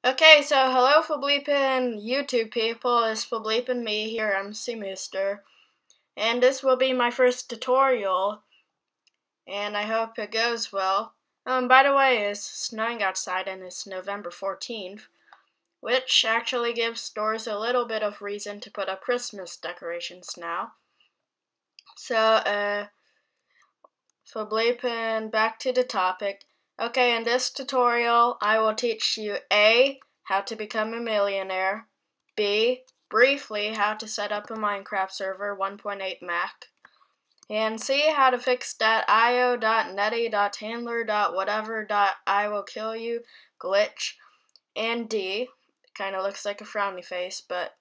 Okay, so hello fableepin YouTube people, it's fableepin me here, MC and this will be my first tutorial, and I hope it goes well. By the way, it's snowing outside and it's November 14th, which actually gives stores a little bit of reason to put up Christmas decorations now. So, fableepin, back to the topic. Okay, in this tutorial, I will teach you A, how to become a millionaire, B, briefly how to set up a Minecraft server 1.8 Mac, and C, how to fix that io.netty.handler.whatever.I-will-kill-you glitch, and D, kinda looks like a frowny face, but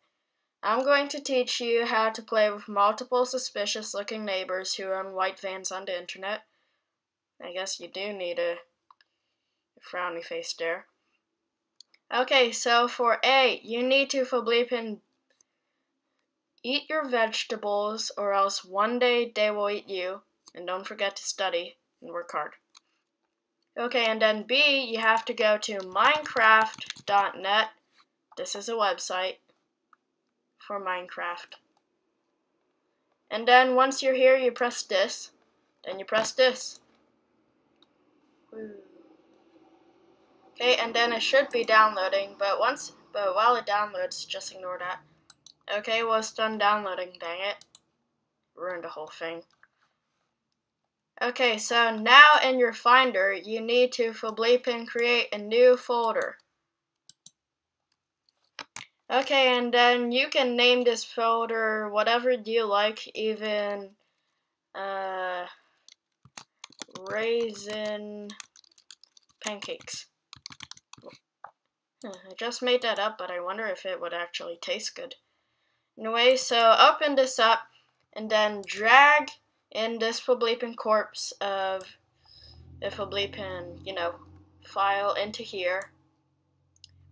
I'm going to teach you how to play with multiple suspicious looking neighbors who own white vans on the internet. I guess you do need a frowny face there. Okay, so for A, you need to fableepin eat your vegetables or else one day they will eat you, and don't forget to study and work hard. Okay, and then B, you have to go to minecraft.net. This is a website for Minecraft. And then once you're here, you press this, then you press this. Okay, and then it should be downloading, but while it downloads, just ignore that. Okay, well it's done downloading, dang it. Ruined the whole thing. Okay, so now in your Finder, you need to fableepin create a new folder. Okay, and then you can name this folder whatever you like, even raisin pancakes. I just made that up, but I wonder if it would actually taste good. Anyway, so open this up and then drag in this fableepin corpse of the fableepin, file into here.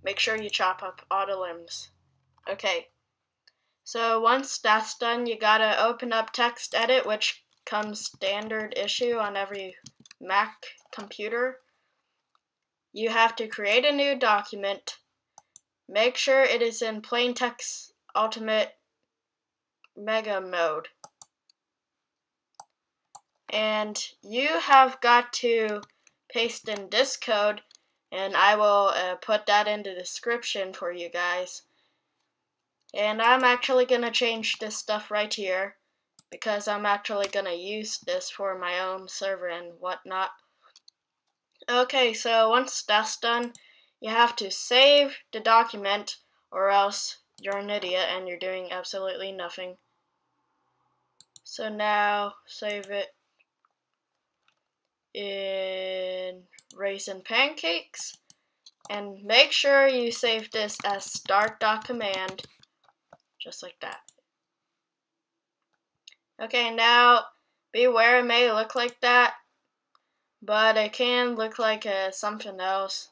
Make sure you chop up all the limbs. Okay, so once that's done, you gotta open up TextEdit, which comes standard issue on every Mac computer. You have to create a new document. Make sure it is in plain text ultimate mega mode. And you have got to paste in this code, and I will put that in the description for you guys. And I'm actually going to change this stuff right here, because I'm actually going to use this for my own server and whatnot. Okay, so once that's done, you have to save the document, or else you're an idiot and you're doing absolutely nothing. So now, save it in raisin pancakes, and make sure you save this as start.command, just like that. Okay, now beware, it may look like that, but it can look like something else.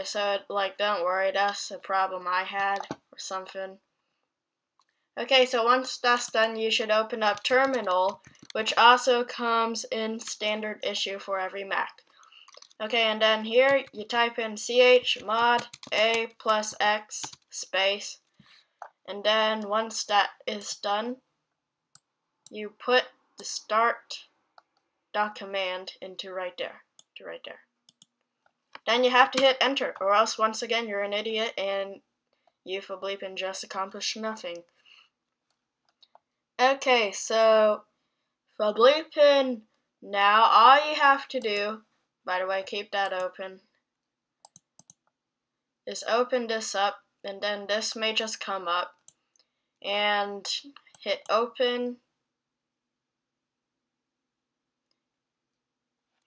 So don't worry, that's a problem I had or something. Okay, so once that's done, you should open up Terminal, which also comes in standard issue for every Mac. Okay, and then here you type in chmod a+x space, and then once that is done, you put the start.command into right there, Then you have to hit enter, or else once again you're an idiot and you fableepin just accomplished nothing. Okay, so fableepin, now all you have to do, by the way, keep that open, is open this up, and then this may just come up, and hit open,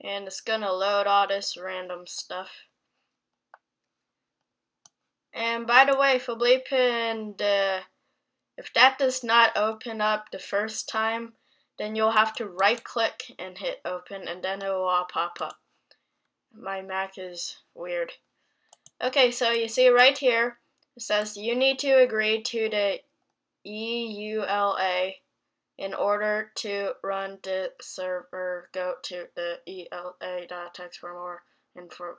and it's gonna load all this random stuff. And by the way, fableepin, if that does not open up the first time, then you'll have to right click and hit open, and then it will all pop up. My Mac is weird. Okay, so you see right here, it says you need to agree to the EULA in order to run the server. Go to the EULA.text for more info.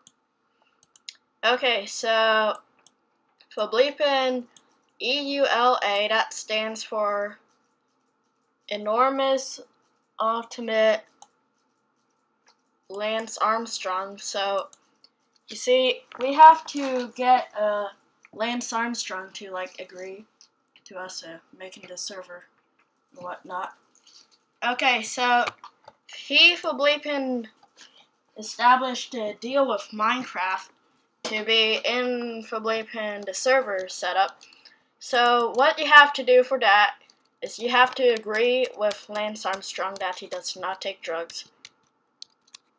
Okay, so fableepin EULA, that stands for Enormous Ultimate Lance Armstrong. So you see, we have to get Lance Armstrong to like agree to us making the server and whatnot. Okay, so he fableepin established a deal with Minecraft to be in fableepin the server setup. So what you have to do for that is you have to agree with Lance Armstrong that he does not take drugs.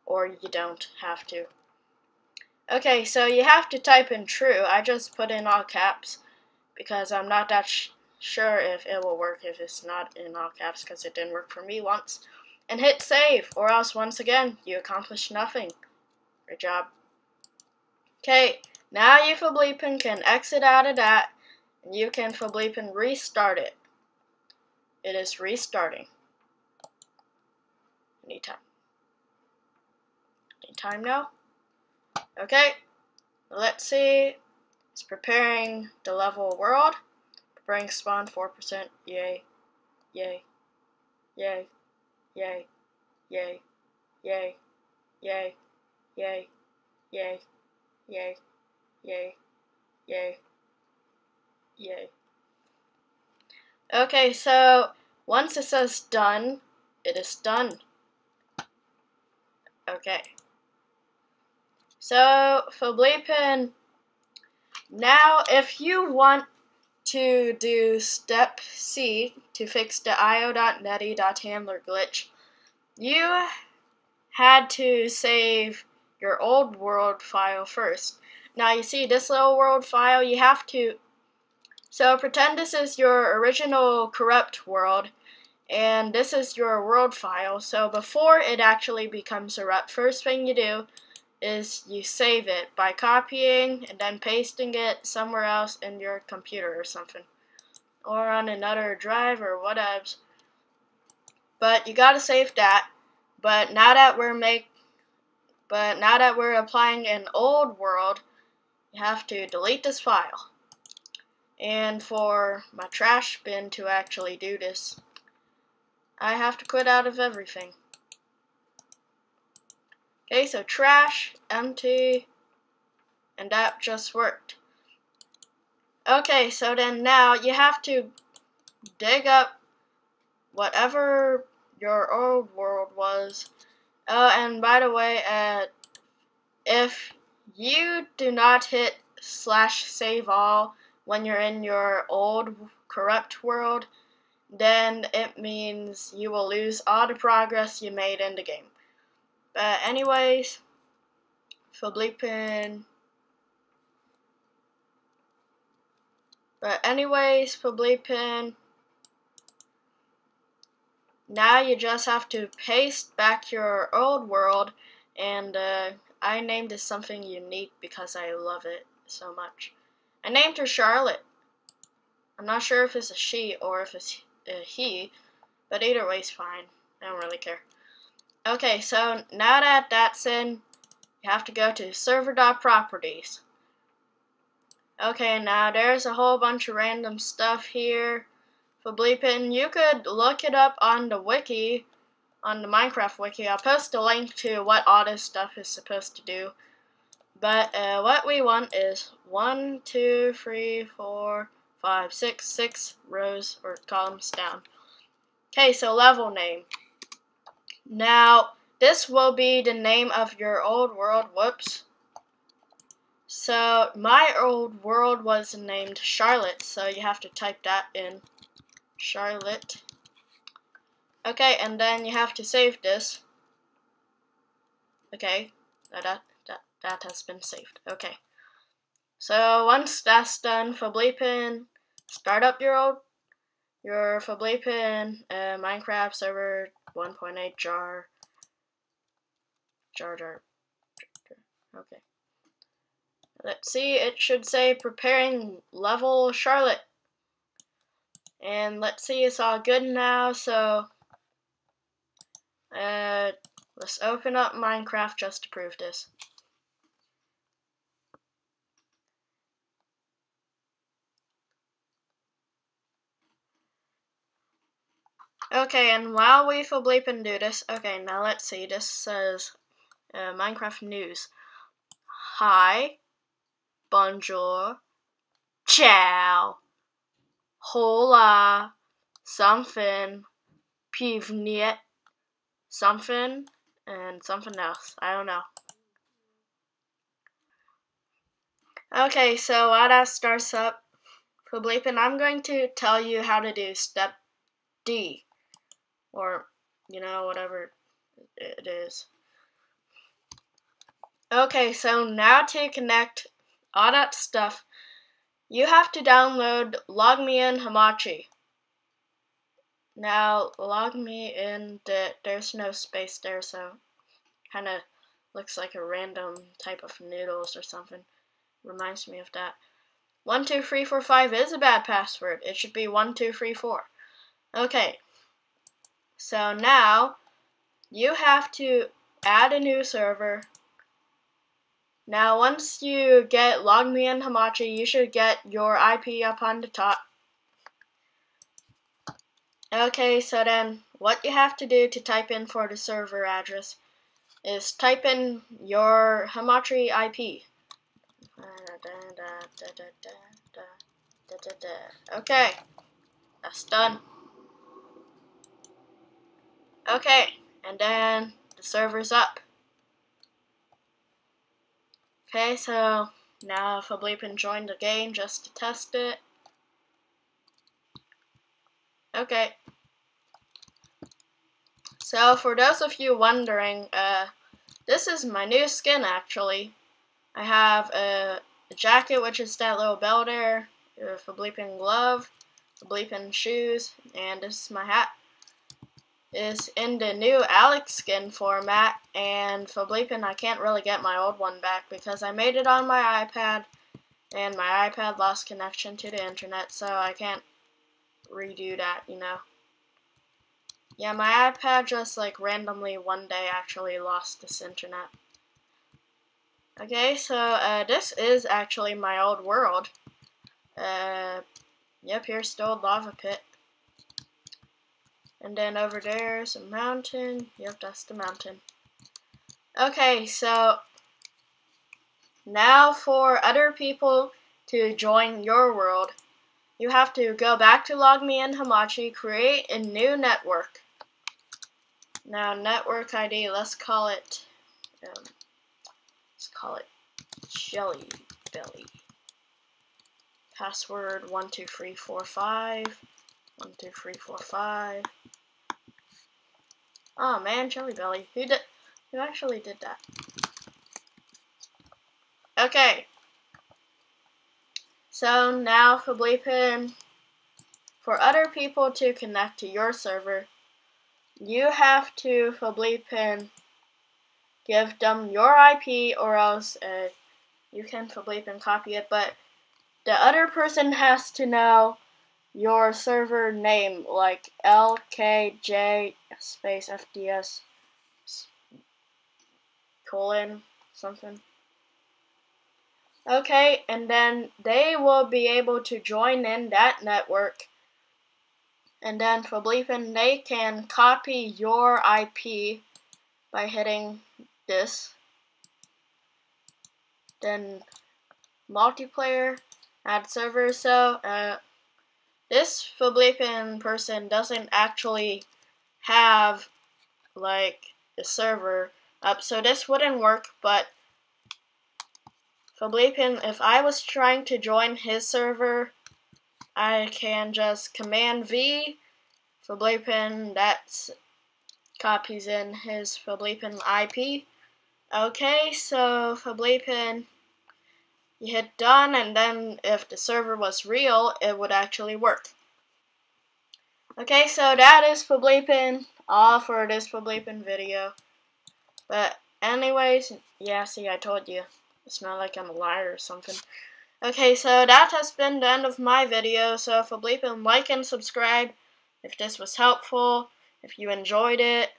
Or you don't have to. Okay, so you have to type in true. I just put in all caps because I'm not that sure if it will work if it's not in all caps because it didn't work for me once. And hit save, or else once again, you accomplished nothing. Great job. Okay, now you fableepin can exit out of that, and you can fableepin restart it. It is restarting. Anytime. Anytime now? Okay, let's see. It's preparing the level world. Preparing spawn 4%. Yay. Yay. Yay. Yay. Yay. Yay. Yay. Yay. Yay. Yay. Yay. Yay. Yay. Okay, so once it says done, it is done. Okay. So fableepin, now if you want to do step C to fix the io.netty.handler glitch, you had to save your old world file first. Now you see this little world file, you have to, so pretend this is your original corrupt world and this is your world file. So before it actually becomes corrupt, first thing you do is you save it by copying and then pasting it somewhere else in your computer or something, or on another drive or whatever. But you gotta save that. But now that we're applying an old world, you have to delete this file. And for my trash bin to actually do this, I have to quit out of everything. Okay, so trash, empty, and that just worked. Okay, so then now you have to dig up whatever your old world was. And by the way, if you do not hit /save all when you're in your old corrupt world, then it means you will lose all the progress you made in the game. But anyways, fableepin. Now you just have to paste back your old world, and I named this something unique because I love it so much. I named her Charlotte. I'm not sure if it's a she or if it's a he, but either way's fine. I don't really care. Okay, so now that that's in, you have to go to server.properties. Okay, now there's a whole bunch of random stuff here. Fableepin, you could look it up on the wiki, on the Minecraft wiki. I'll post a link to what all this stuff is supposed to do. But what we want is 1, 2, 3, 4, 5, 6 rows or columns down. Okay, so level name. Now, this will be the name of your old world. Whoops. So, my old world was named Charlotte, so you have to type that in. Charlotte. Okay, and then you have to save this. Okay, that has been saved. Okay. So once that's done, fableepin, start up your fableepin Minecraft server 1.8 jar. Okay. Let's see, it should say preparing level Charlotte. And let's see, it's all good now, so let's open up Minecraft just to prove this. Okay, and while we fableepin do this, okay, now let's see. This says Minecraft news. Hi, bonjour, ciao, hola, something, pivniet, something, and something else. I don't know. Okay, so while that starts up, fableepin, I'm going to tell you how to do step D, or, whatever it is. Okay, so now to connect all that stuff, you have to download Xms1G. Now, log me in, there's no space there, so kind of looks like a random type of noodles or something. Reminds me of that. 12345 is a bad password. It should be 1234. Okay, so now you have to add a new server. Now, once you get Xms1G, you should get your IP up on the top. Okay, so then what you have to do to type in for the server address is type in your Hamachi IP. Okay, that's done. Okay, and then the server's up. Okay, so now fableepin join the game just to test it. Okay. So for those of you wondering, this is my new skin actually. I have a jacket, which is that little bell there, a fableepin glove, fableepin shoes, and this is my hat. It's in the new Alex skin format, and fableepin, I can't really get my old one back because I made it on my iPad, and my iPad lost connection to the internet, so I can't redo that, Yeah, my iPad just randomly one day actually lost this internet. Okay, so this is actually my old world. Yep, here's the old lava pit. And then over there's a mountain. Yep, that's the mountain. Okay, so now for other people to join your world, you have to go back to Xms1G, create a new network. Now, network ID, let's call it Jelly Belly. Password 12345. 12345. Oh man, Jelly Belly. Who actually did that? Okay. So now fableepin, for other people to connect to your server, you have to fableepin give them your IP, or else you can fableepin copy it, but the other person has to know your server name, like LKJ space FDS colon something. Okay, and then they will be able to join in that network, and then fableepin, they can copy your IP by hitting this, then multiplayer, add server. So this fableepin person doesn't actually have a server up, so this wouldn't work. But fableepin, if I was trying to join his server, I can just Command V, fableepin, that copies in his fableepin IP. Okay, so fableepin, you hit done, and then if the server was real, it would actually work. Okay, so that is fableepin, all for this fableepin video. But anyways, yeah, see, I told you. It's not like I'm a liar or something. Okay, so that has been the end of my video. So fableepin, like and subscribe if this was helpful, if you enjoyed it,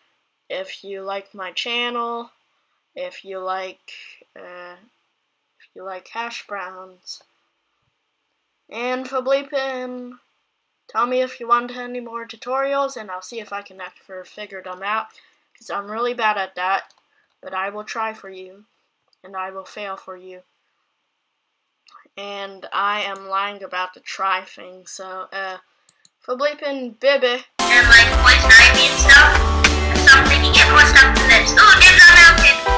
if you like my channel, if you like hash browns. And fableepin, Tell me if you want any more tutorials, and I'll see if I can actually figure them out, because I'm really bad at that. But I will try for you, and I will fail for you. And I am lying about the try thing, so, fableepin, baby. And like voice IB and stuff. So I'm thinking get more stuff than this. Oh, there's a mountain.